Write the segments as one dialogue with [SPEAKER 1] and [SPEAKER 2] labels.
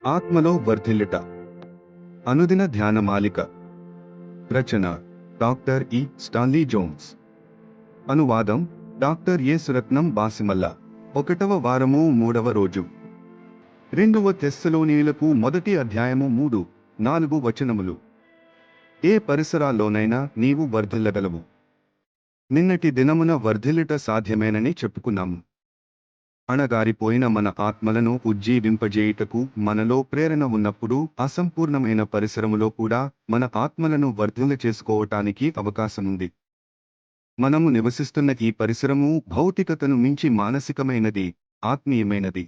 [SPEAKER 1] ఆత్మలో వర్ధిల్లుట. అనుదిన ధ్యాన మాలిక. రచన డాక్టర్ ఇ. Stanley Jones. అనువాదం డాక్టర్ ఎ. సురత్నం బాసిమల్ల. 1వ వారము 3వ రోజు. 2వ తెస్సలోనీయులకు మొదటి అధ్యాయము 3-4 వచనములు. ఏ పరిసరాల్లోనైనా నీవు వర్ధిల్లగలవు. నిన్నటి దినమున వర్ధిల్లుట సాధ్యమేనని చెప్పుకున్నాము. అణగారిపోయిన మన ఆత్మలను ఉజ్జీవింపజేయుటకు మనలో ప్రేరణ ఉన్నప్పుడు అసంపూర్ణమైన పరిసరములో కూడా మన ఆత్మలను వర్ధిల్ల చేసుకోవటానికి అవకాశముంది. మనము నివసిస్తున్న ఈ పరిసరము భౌతికతను మించి మానసికమైనది, ఆత్మీయమైనది.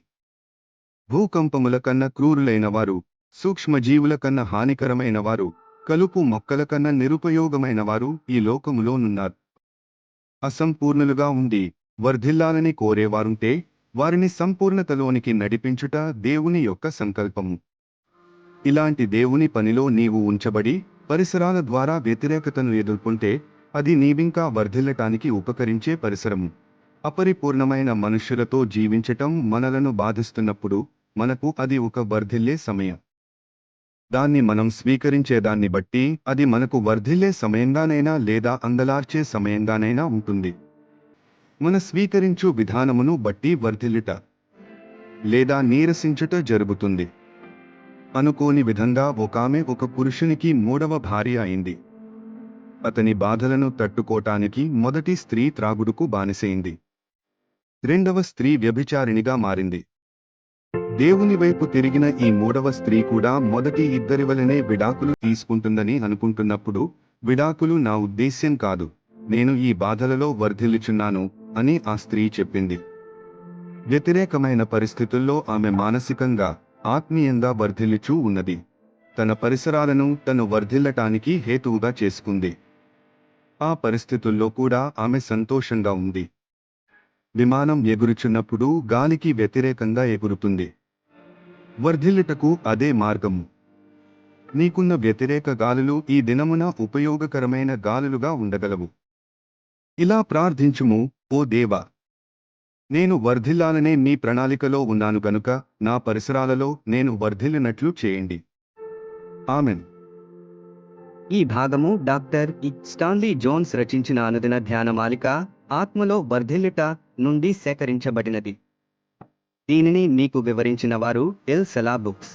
[SPEAKER 1] భూకంపముల కన్నా క్రూరులైన వారు, సూక్ష్మజీవుల కన్నా హానికరమైన వారు, కలుపు మొక్కల కన్నా నిరుపయోగమైన వారు ఈ లోకములోనున్నారు. అసంపూర్ణులుగా ఉండి వర్ధిల్లాలని కోరేవారుంటే వారిని సంపూర్ణతలోనికి నడిపించుట దేవుని యొక్క సంకల్పము. ఇలాంటి దేవుని పనిలో నీవు ఉంచబడి పరిసరాల ద్వారా వ్యతిరేకతను ఎదుర్కొంటే అది నీవింకా వర్ధిల్లటానికి ఉపకరించే పరిసరము. అపరిపూర్ణమైన మనుష్యులతో జీవించటం మనలను బాధిస్తున్నప్పుడు మనకు అది ఒక వర్ధిల్లే సమయం. దాన్ని మనం స్వీకరించేదాన్ని బట్టి అది మనకు వర్ధిల్లే సమయంగానైనా లేదా అంగలార్చే సమయంగానైనా ఉంటుంది. మన స్వీకరించు విధానమును బట్టి వర్ధిల్లుట లేదా నీరసించుట జరుగుతుంది. అనుకోని విధంగా ఒకామె ఒక పురుషునికి 3వ భార్య అయింది. అతని బాధలను తట్టుకోటానికి మొదటి స్త్రీ త్రాగుడుకు బానిసైంది. 2వ స్త్రీ వ్యభిచారిణిగా మారింది. దేవుని వైపు తిరిగిన ఈ 3వ స్త్రీ కూడా మొదటి ఇద్దరి వలనే విడాకులు తీసుకుంటుందని అనుకుంటున్నప్పుడు, విడాకులు నా ఉద్దేశ్యం కాదు, నేను ఈ బాధలలో వర్ధిల్లుచున్నాను అని ఆ స్త్రీ చెప్పింది. వ్యతిరేకమైన పరిస్థితుల్లో ఆమె మానసికంగా, ఆత్మీయంగా వర్ధిల్లుచూ ఉన్నది. తన పరిసరాలను తను వర్ధిల్లటానికి హేతువుగా చేసుకుంది. ఆ పరిస్థితుల్లో కూడా ఆమె సంతోషంగా ఉంది. విమానం ఎగురుచున్నప్పుడు గాలికి వ్యతిరేకంగా ఎగురుతుంది. వర్ధిల్లుటకు అదే మార్గము. నీకున్న వ్యతిరేక గాలులు ఈ దినమున ఉపయోగకరమైన గాలులుగా ఉండగలవు. ఇలా ప్రార్థించుము: ఓ దేవా, నేను వర్ధిల్లాలనే మీ ప్రణాళికలో ఉన్నాను గనుక నా పరిసరాలలో నేను వర్ధిల్లినట్లు చేయండి. ఆమెన్.
[SPEAKER 2] ఈ భాగము డాక్టర్ ఇ. స్టాన్లీ జోన్స్ రచించిన అనుదిన ధ్యానమాలిక ఆత్మలో వర్ధిల్లుట నుండి సేకరించబడినది. దీనిని మీకు వివరించిన వారు ఎల్. సెలా బుక్స్.